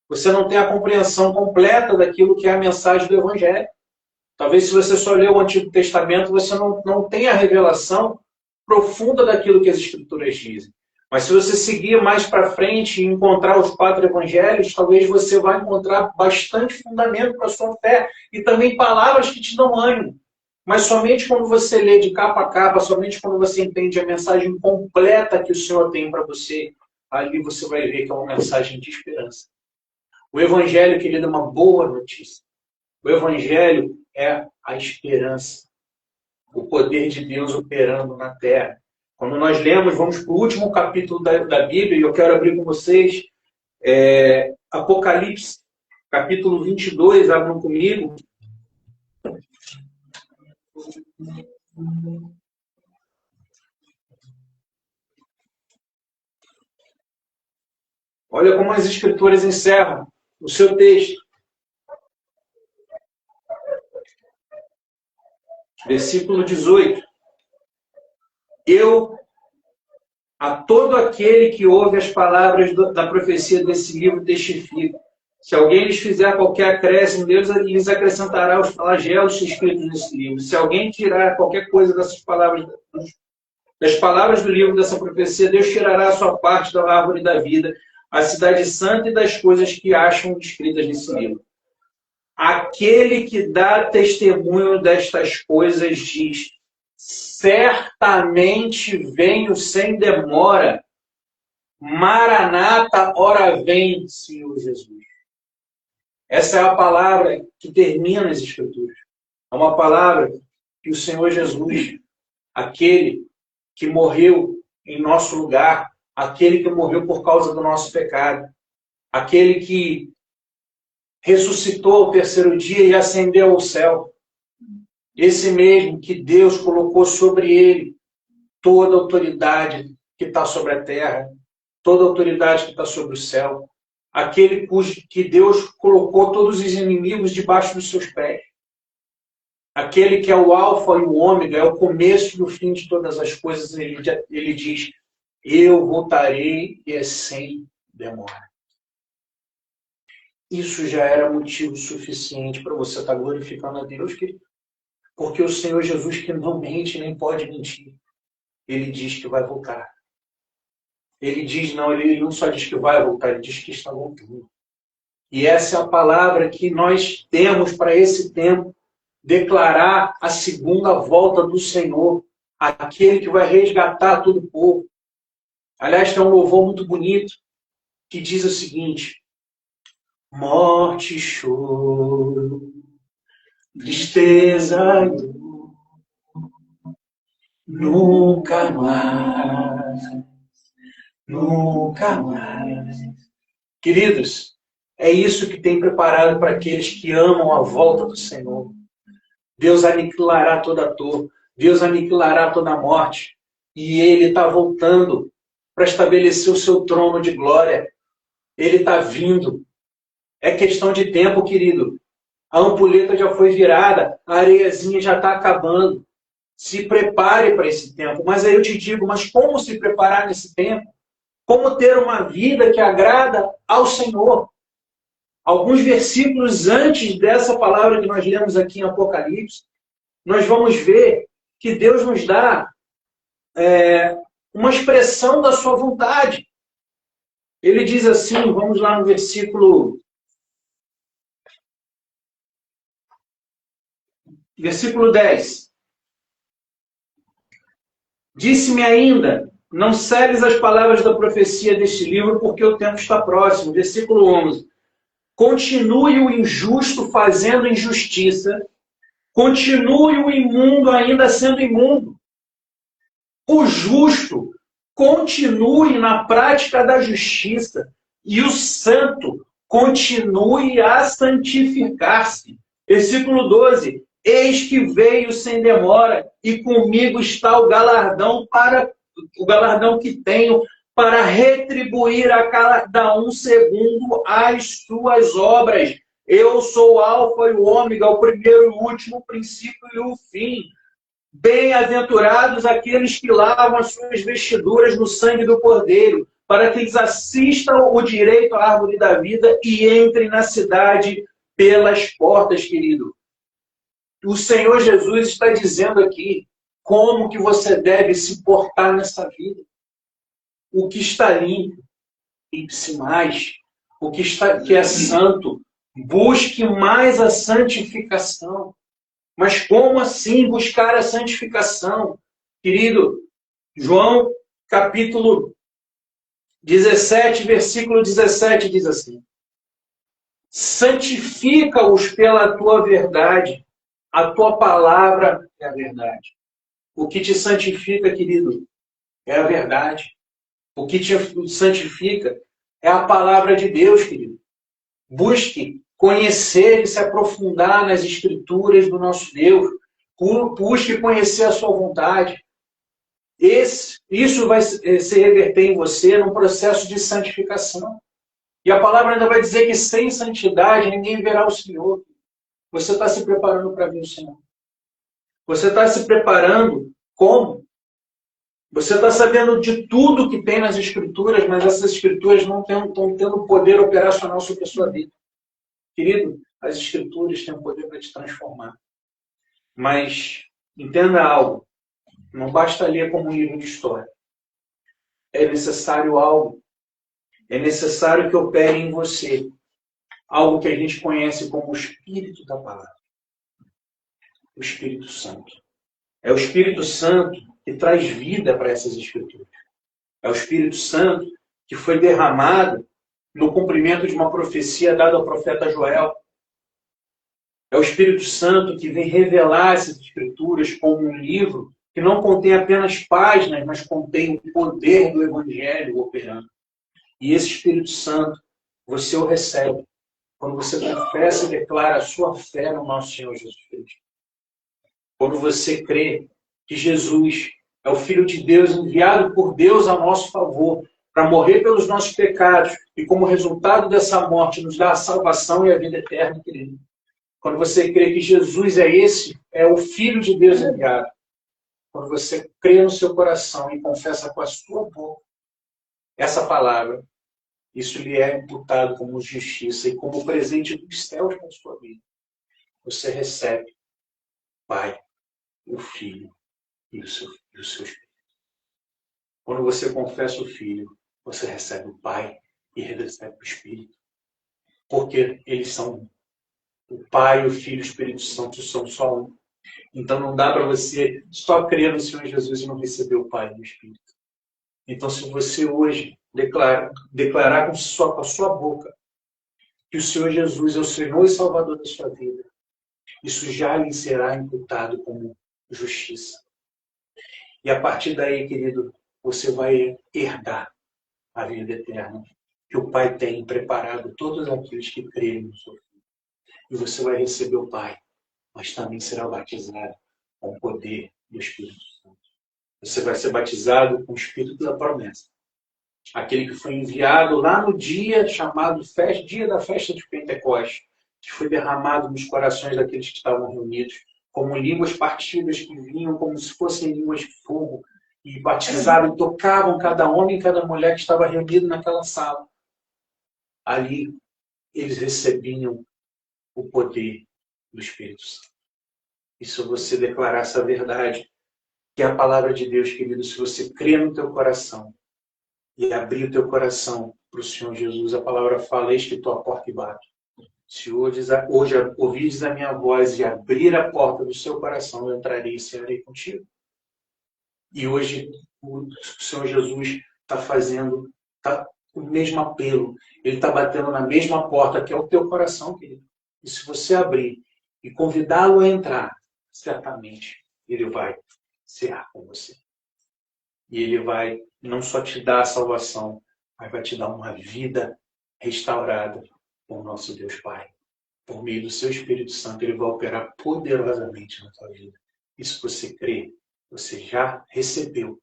você não tenha a compreensão completa daquilo que é a mensagem do Evangelho. Talvez se você só ler o Antigo Testamento, você não tenha a revelação profunda daquilo que as Escrituras dizem. Mas se você seguir mais para frente e encontrar os 4 Evangelhos, talvez você vai encontrar bastante fundamento para a sua fé e também palavras que te dão ânimo. Mas somente quando você lê de capa a capa, somente quando você entende a mensagem completa que o Senhor tem para você, ali você vai ver que é uma mensagem de esperança. O Evangelho, querido, é uma boa notícia. O Evangelho é a esperança. O poder de Deus operando na terra. Quando nós lemos, vamos para o último capítulo da Bíblia, e eu quero abrir com vocês Apocalipse, capítulo 22, abram comigo. Olha como as Escrituras encerram o seu texto. Versículo 18. Eu, a todo aquele que ouve as palavras da profecia desse livro, testifico. Se alguém lhes fizer qualquer acréscimo, Deus lhes acrescentará os flagelos escritos nesse livro. Se alguém tirar qualquer coisa dessas palavras, das palavras do livro dessa profecia, Deus tirará a sua parte da árvore da vida, a cidade santa e das coisas que acham escritas nesse livro. Aquele que dá testemunho destas coisas diz: certamente venho sem demora. Maranata, ora vem, Senhor Jesus. Essa é a palavra que termina as Escrituras. É uma palavra que o Senhor Jesus, aquele que morreu em nosso lugar, aquele que morreu por causa do nosso pecado, aquele que ressuscitou ao terceiro dia e ascendeu ao céu, esse mesmo que Deus colocou sobre ele toda a autoridade que está sobre a terra, toda a autoridade que está sobre o céu, aquele que Deus colocou todos os inimigos debaixo dos seus pés, aquele que é o alfa e o ômega, é o começo e o fim de todas as coisas. Ele diz: eu voltarei e é sem demora. Isso já era motivo suficiente para você estar glorificando a Deus, querido. Porque o Senhor Jesus, que não mente nem pode mentir, ele diz que vai voltar. Ele não só diz que vai voltar, ele diz que está voltando. E essa é a palavra que nós temos para esse tempo, declarar a segunda volta do Senhor, aquele que vai resgatar todo o povo. Aliás, tem um louvor muito bonito que diz o seguinte: morte, choro, tristeza, nunca mais, nunca mais. Queridos, É isso que tem preparado para aqueles que amam a volta do Senhor. Deus aniquilará toda dor, Deus aniquilará toda morte. E Ele está voltando para estabelecer o seu trono de glória. Ele está vindo. É questão de tempo, querido. A ampulheta já foi virada, a areiazinha já está acabando. Se prepare para esse tempo. Mas aí eu te digo, mas como se preparar nesse tempo? Como ter uma vida que agrada ao Senhor? Alguns versículos antes dessa palavra que nós lemos aqui em Apocalipse, nós vamos ver que Deus nos dá uma expressão da sua vontade. Ele diz assim, vamos lá no versículo 10. Disse-me ainda, não seles as palavras da profecia deste livro, porque o tempo está próximo. Versículo 11. Continue o injusto fazendo injustiça, continue o imundo ainda sendo imundo. O justo continue na prática da justiça, e o santo continue a santificar-se. Versículo 12. Eis que veio sem demora, e comigo está o galardão que tenho para retribuir a cada um segundo as suas obras. Eu sou o Alfa e o Ômega, o primeiro e o último, o princípio e o fim. Bem-aventurados aqueles que lavam as suas vestiduras no sangue do Cordeiro, para que eles assistam o direito à árvore da vida e entrem na cidade pelas portas, querido. O Senhor Jesus está dizendo aqui como que você deve se portar nessa vida. O que está limpo, limpe-se mais. O que é santo, busque mais a santificação. Mas como assim buscar a santificação? Querido, João capítulo 17, versículo 17 diz assim: santifica-os pela tua verdade. A tua palavra é a verdade. O que te santifica, querido, é a verdade. O que te santifica é a palavra de Deus, querido. Busque conhecer e se aprofundar nas escrituras do nosso Deus. Busque conhecer a sua vontade. Isso vai se reverter em você num processo de santificação. E a palavra ainda vai dizer que sem santidade ninguém verá o Senhor. Você está se preparando para ver o Senhor? Você está se preparando como? Você está sabendo de tudo que tem nas Escrituras, mas essas Escrituras não estão tendo poder operacional sobre a sua vida. Querido, as Escrituras têm o poder para te transformar. Mas entenda algo. Não basta ler como um livro de história. É necessário algo. É necessário que opere em você algo que a gente conhece como o Espírito da Palavra. O Espírito Santo. É o Espírito Santo que traz vida para essas Escrituras. É o Espírito Santo que foi derramado no cumprimento de uma profecia dada ao profeta Joel. É o Espírito Santo que vem revelar essas Escrituras como um livro que não contém apenas páginas, mas contém o poder do Evangelho operando. E esse Espírito Santo, você o recebe quando você confessa e declara a sua fé no nosso Senhor Jesus Cristo. Quando você crê que Jesus é o Filho de Deus enviado por Deus a nosso favor para morrer pelos nossos pecados e como resultado dessa morte nos dá a salvação e a vida eterna, querido. Quando você crê que Jesus é o Filho de Deus enviado. Quando você crê no seu coração e confessa com a sua boca essa palavra, isso lhe é imputado como justiça e como presente dos céus para a sua vida. Você recebe o Pai, o Filho e o seu Espírito. Quando você confessa o Filho, você recebe o Pai e recebe o Espírito. Porque eles são um. O Pai, o Filho e o Espírito Santo são só um. Então não dá para você só crer no Senhor Jesus e não receber o Pai e o Espírito. Então se você hoje declarar com a sua boca que o Senhor Jesus é o Senhor e Salvador da sua vida, isso já lhe será imputado como justiça. E a partir daí, querido, você vai herdar a vida eterna. que o Pai tem preparado todos aqueles que crerem no seu Filho. E você vai receber o Pai, mas também será batizado com o poder do Espírito Santo. Você vai ser batizado com o Espírito da promessa. Aquele que foi enviado lá no dia chamado dia da festa de Pentecostes, que foi derramado nos corações daqueles que estavam reunidos, como línguas partidas que vinham como se fossem línguas de fogo, e batizaram, tocavam cada homem e cada mulher que estava reunido naquela sala. Ali, eles recebiam o poder do Espírito Santo. E se você declarar essa verdade, que é a palavra de Deus, querido, se você crer no teu coração e abrir o teu coração para o Senhor Jesus, a palavra fala, eis que estou à porta e bato. Se hoje ouvirdes a minha voz e abrir a porta do seu coração, eu entrarei e cearei contigo. E hoje o Senhor Jesus está fazendo o mesmo apelo. Ele está batendo na mesma porta que é o teu coração, querido. E se você abrir e convidá-lo a entrar, certamente ele vai cear com você. E ele vai não só te dar a salvação, mas vai te dar uma vida restaurada com o nosso Deus Pai. Por meio do seu Espírito Santo, ele vai operar poderosamente na tua vida. E se você crê, você já recebeu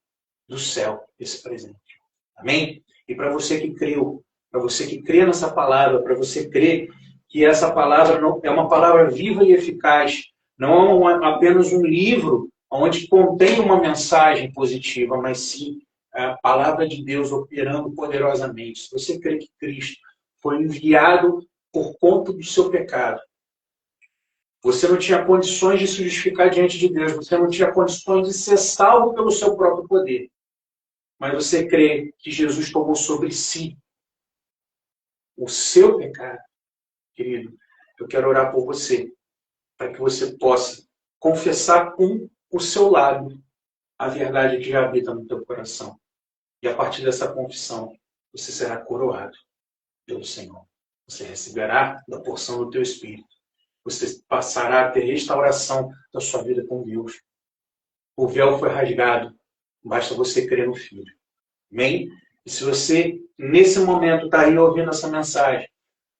do céu esse presente. Amém? E para você que creu, para você que crê nessa palavra, para você crer que essa palavra não, é uma palavra viva e eficaz, não é apenas um livro onde contém uma mensagem positiva, mas sim a palavra de Deus operando poderosamente. Se você crê que Cristo foi enviado por conta do seu pecado, você não tinha condições de se justificar diante de Deus, você não tinha condições de ser salvo pelo seu próprio poder. Mas você crê que Jesus tomou sobre si o seu pecado, querido, eu quero orar por você, para que você possa confessar com o seu lábio a verdade que já habita no teu coração. E a partir dessa confissão, você será coroado pelo Senhor. Você receberá da porção do teu Espírito. Você passará a ter restauração da sua vida com Deus. O véu foi rasgado. Basta você crer no Filho. Amém? E se você, nesse momento, está aí ouvindo essa mensagem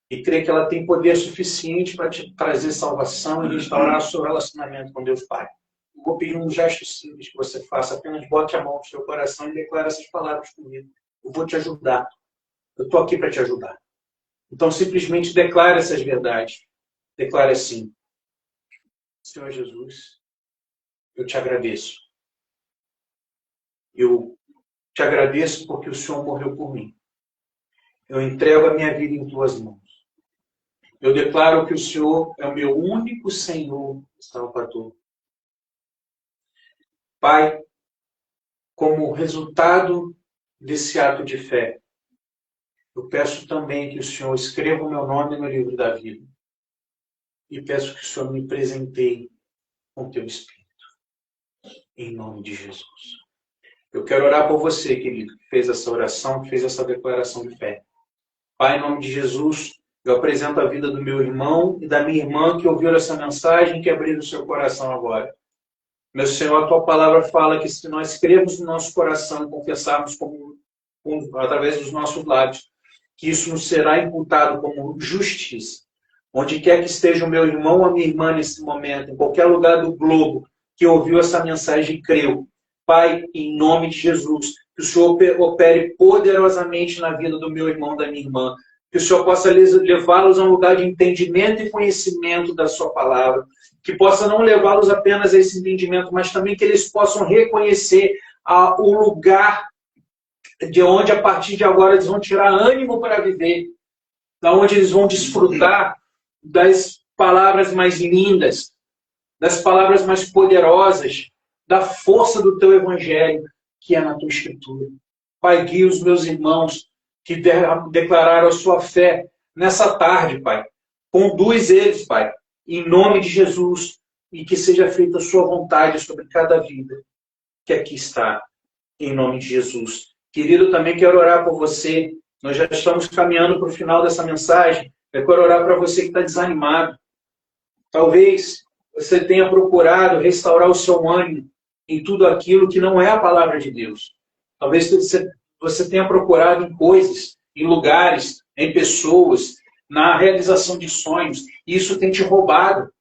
e crê que ela tem poder suficiente para te trazer salvação e restaurar o seu relacionamento com Deus Pai, eu vou pedir um gesto simples que você faça. Apenas bote a mão no seu coração e declare essas palavras comigo. Eu vou te ajudar. Eu estou aqui para te ajudar. Então, simplesmente declare essas verdades. Declare assim: Senhor Jesus, eu te agradeço. Eu te agradeço porque o Senhor morreu por mim. Eu entrego a minha vida em tuas mãos. Eu declaro que o Senhor é o meu único Senhor e Salvador. Pai, como resultado desse ato de fé, eu peço também que o Senhor escreva o meu nome no livro da vida. E peço que o Senhor me presenteie com o teu Espírito. Em nome de Jesus. Eu quero orar por você, querido, que fez essa oração, que fez essa declaração de fé. Pai, em nome de Jesus, eu apresento a vida do meu irmão e da minha irmã que ouviram essa mensagem, que abriram o seu coração agora. Meu Senhor, a tua palavra fala que se nós crermos no nosso coração e confessarmos através dos nossos lábios, que isso nos será imputado como justiça. Onde quer que esteja o meu irmão ou a minha irmã nesse momento, em qualquer lugar do globo que ouviu essa mensagem e creu, Pai, em nome de Jesus, que o Senhor opere poderosamente na vida do meu irmão e da minha irmã, que o Senhor possa levá-los a um lugar de entendimento e conhecimento da sua palavra, que possa não levá-los apenas a esse entendimento, mas também que eles possam reconhecer o lugar de onde, a partir de agora, eles vão tirar ânimo para viver, da onde eles vão desfrutar das palavras mais lindas, das palavras mais poderosas, da força do teu evangelho, que é na tua escritura. Pai, guia os meus irmãos que declararam a sua fé nessa tarde, Pai. Conduz eles, Pai, em nome de Jesus, e que seja feita a sua vontade sobre cada vida que aqui está, em nome de Jesus. Querido, também quero orar por você. Nós já estamos caminhando para o final dessa mensagem. Eu quero orar para você que está desanimado. Talvez você tenha procurado restaurar o seu ânimo em tudo aquilo que não é a palavra de Deus. Talvez você tenha procurado em coisas, em lugares, em pessoas, na realização de sonhos. E isso tem te roubado.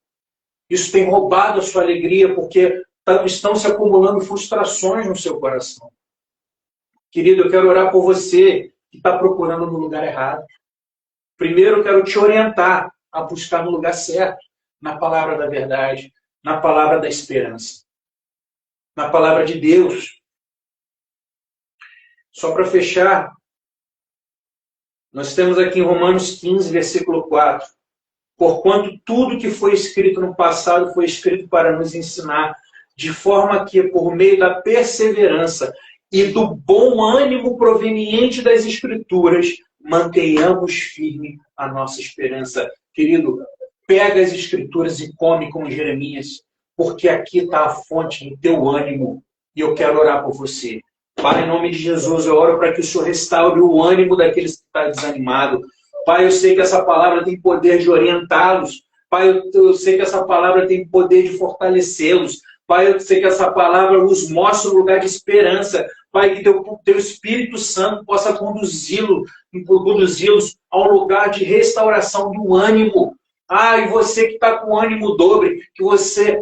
Isso tem roubado a sua alegria, porque estão se acumulando frustrações no seu coração. Querido, eu quero orar por você que está procurando no lugar errado. Primeiro, eu quero te orientar a buscar no lugar certo, na palavra da verdade, na palavra da esperança, na palavra de Deus. Só para fechar, nós temos aqui em Romanos 15, versículo 4. Porquanto tudo que foi escrito no passado foi escrito para nos ensinar, de forma que, por meio da perseverança e do bom ânimo proveniente das Escrituras, mantenhamos firme a nossa esperança. Querido, pega as Escrituras e come com Jeremias, porque aqui está a fonte do teu ânimo, e eu quero orar por você. Pai, em nome de Jesus, eu oro para que o Senhor restaure o ânimo daqueles que estão desanimados. Pai, eu sei que essa palavra tem poder de orientá-los. Pai, eu sei que essa palavra tem poder de fortalecê-los. Pai, eu sei que essa palavra os mostra um lugar de esperança. Pai, que teu Espírito Santo possa conduzi-los a um lugar de restauração do ânimo. Ah, e você que está com ânimo dobre, que você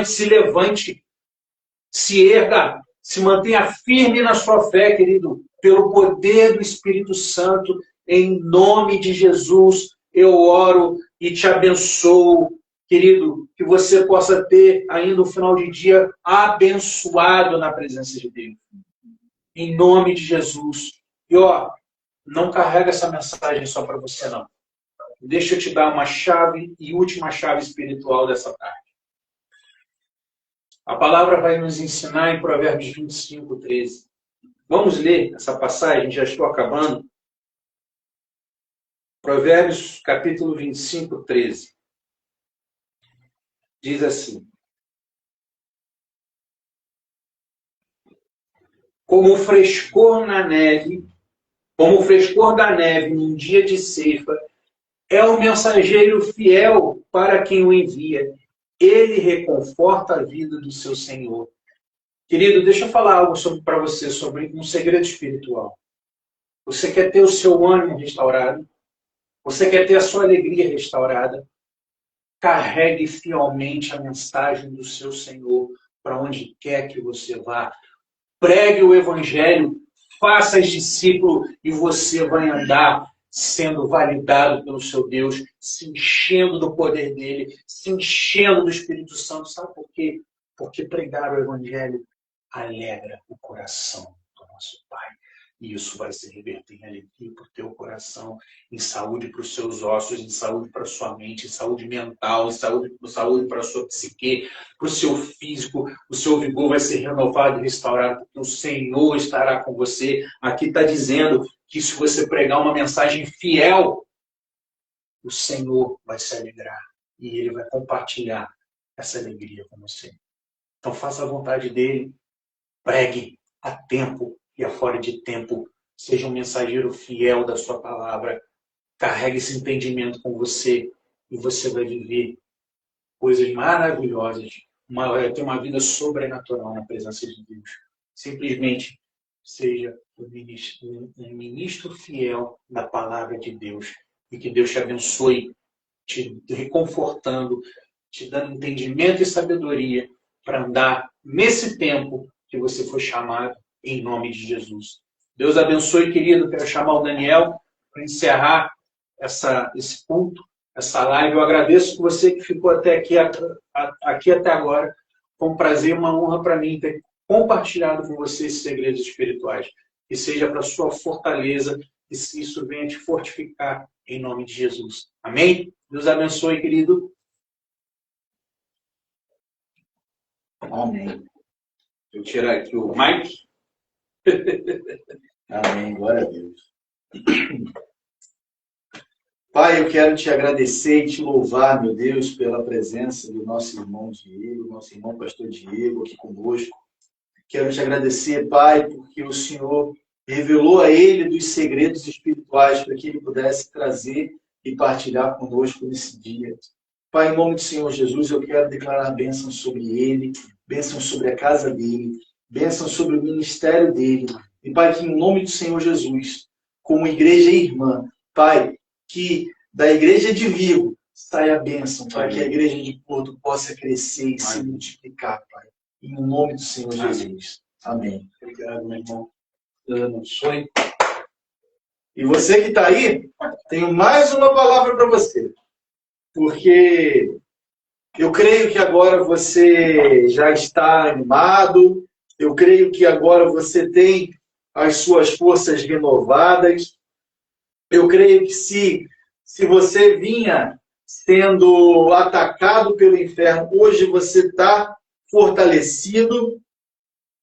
se levante, se erga, se mantenha firme na sua fé, querido, pelo poder do Espírito Santo. Em nome de Jesus, eu oro e te abençoo, querido, que você possa ter ainda um final de dia abençoado na presença de Deus. Em nome de Jesus. E não carrega essa mensagem só para você, não. Deixa eu te dar uma chave e última chave espiritual dessa tarde. A palavra vai nos ensinar em Provérbios 25, 13. Vamos ler essa passagem, já estou acabando. Provérbios, capítulo 25, 13. Diz assim: como o frescor da neve num dia de ceifa, é o mensageiro fiel para quem o envia. Ele reconforta a vida do seu Senhor. Querido, deixa eu falar algo para você sobre um segredo espiritual. Você quer ter o seu ânimo restaurado? Você quer ter a sua alegria restaurada? Carregue fielmente a mensagem do seu Senhor para onde quer que você vá. Pregue o Evangelho, faça discípulo e você vai andar sendo validado pelo seu Deus, se enchendo do poder dele, se enchendo do Espírito Santo. Sabe por quê? Porque pregar o Evangelho alegra o coração do nosso Pai. E isso vai se reverter em alegria para o teu coração, em saúde para os seus ossos, em saúde para a sua mente, em saúde mental, em saúde para a sua psique, para o seu físico. O seu vigor vai ser renovado e restaurado, porque o Senhor estará com você. Aqui está dizendo que se você pregar uma mensagem fiel, o Senhor vai se alegrar e Ele vai compartilhar essa alegria com você. Então faça a vontade dEle, pregue a tempo e a fora de tempo, seja um mensageiro fiel da sua palavra, carregue esse entendimento com você e você vai viver coisas maravilhosas, vai ter uma vida sobrenatural na presença de Deus. Simplesmente seja um ministro fiel da palavra de Deus e que Deus te abençoe, te reconfortando, te dando entendimento e sabedoria para andar nesse tempo que você foi chamado, em nome de Jesus. Deus abençoe, querido. Quero chamar o Daniel para encerrar esse culto, essa live. Eu agradeço você que ficou até aqui até agora. Foi um prazer e uma honra para mim ter compartilhado com você esses segredos espirituais. Que seja para a sua fortaleza e isso venha te fortificar em nome de Jesus. Amém? Deus abençoe, querido. Amém. Vou tirar aqui o Mike. Amém, glória a Deus. Pai, eu quero te agradecer e te louvar, meu Deus, pela presença do nosso irmão Diego, nosso irmão pastor Diego aqui conosco. Quero te agradecer, Pai, porque o Senhor revelou a ele dos segredos espirituais para que ele pudesse trazer e partilhar conosco nesse dia. Pai, em nome do Senhor Jesus, eu quero declarar bênção sobre ele, bênção sobre a casa dele, bênção sobre o ministério dele. E, Pai, que em nome do Senhor Jesus, como igreja irmã. Pai, que da igreja de Vigo saia a bênção, para que a igreja de Porto possa crescer e se multiplicar, Pai. Em nome do Senhor Jesus. Amém. Obrigado, meu irmão. Deus abençoe. E você que está aí, tenho mais uma palavra para você. Porque eu creio que agora você já está animado, eu creio que agora você tem as suas forças renovadas. Eu creio que se você vinha sendo atacado pelo inferno, hoje você está fortalecido,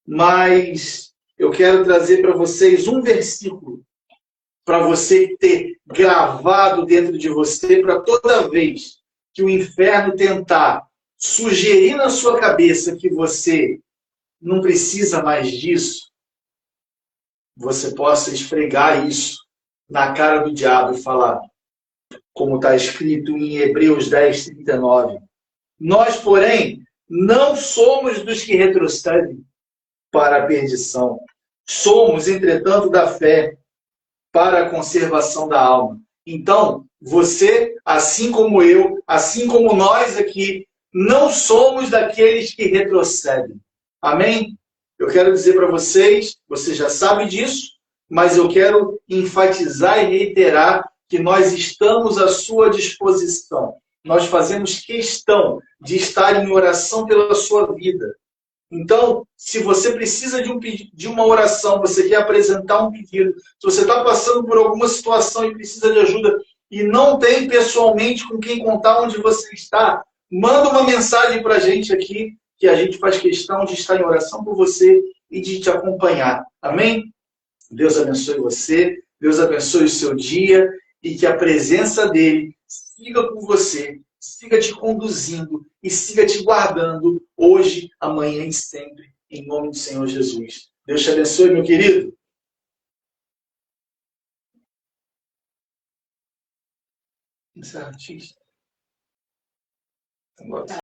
mas eu quero trazer para vocês um versículo para você ter gravado dentro de você, para toda vez que o inferno tentar sugerir na sua cabeça que você não precisa mais disso, você possa esfregar isso na cara do diabo e falar, como está escrito em Hebreus 10, 39. Nós, porém, não somos dos que retrocedem para a perdição. Somos, entretanto, da fé para a conservação da alma. Então, você, assim como eu, assim como nós aqui, não somos daqueles que retrocedem. Amém? Eu quero dizer para vocês, você já sabe disso, mas eu quero enfatizar e reiterar que nós estamos à sua disposição. Nós fazemos questão de estar em oração pela sua vida. Então, se você precisa de uma oração, você quer apresentar um pedido, se você está passando por alguma situação e precisa de ajuda e não tem pessoalmente com quem contar onde você está, manda uma mensagem para a gente aqui, que a gente faz questão de estar em oração por você e de te acompanhar. Amém? Deus abençoe você, Deus abençoe o seu dia e que a presença dele siga com você, siga te conduzindo e siga te guardando hoje, amanhã e sempre, em nome do Senhor Jesus. Deus te abençoe, meu querido. Esse artista.